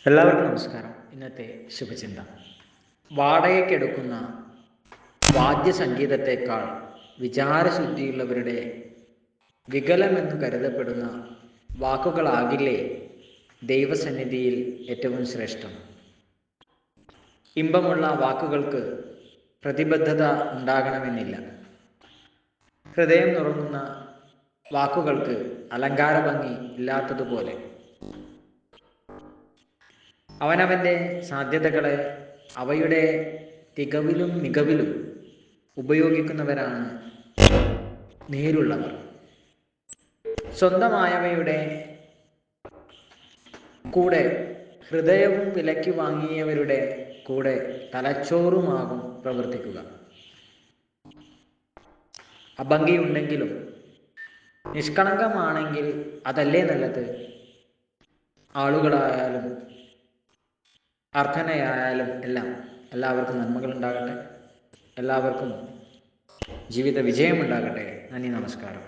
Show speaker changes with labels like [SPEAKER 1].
[SPEAKER 1] എല്ലാവർക്കും നമസ്കാരം. ഇന്നത്തെ ശുഭചിന്ത: വാടകയ്ക്കെടുക്കുന്ന വാദ്യസംഗീതത്തേക്കാൾ വിചാരശുദ്ധിയുള്ളവരുടെ വികലമെന്നു കരുതപ്പെടുന്ന വാക്കുകളാകില്ലേ ദൈവസന്നിധിയിൽ ഏറ്റവും ശ്രേഷ്ഠം. ഇമ്പമുള്ള വാക്കുകൾക്ക് പ്രതിബദ്ധത ഉണ്ടാകണമെന്നില്ല. ഹൃദയം നുറങ്ങുന്ന വാക്കുകൾക്ക് അലങ്കാര ഭംഗി ഇല്ലാത്തതുപോലെ അവനവൻ്റെ സാധ്യതകളെ അവയുടെ തികവിലും മികവിലും ഉപയോഗിക്കുന്നവരാണ് നേരുള്ളവർ. സ്വന്തമായവയുടെ കൂടെ ഹൃദയവും വിലയ്ക്ക് വാങ്ങിയവരുടെ കൂടെ തലച്ചോറുമാകും പ്രവർത്തിക്കുക. അഭംഗിയുണ്ടെങ്കിലും നിഷ്കളങ്കമാണെങ്കിൽ അതല്ലേ നല്ലത്. ആളുകളായാലും അർത്ഥനയായാലും എല്ലാവർക്കും നന്മകൾ ഉണ്ടാകട്ടെ. എല്ലാവർക്കും ജീവിത വിജയമുണ്ടാകട്ടെ. നന്ദി, നമസ്കാരം.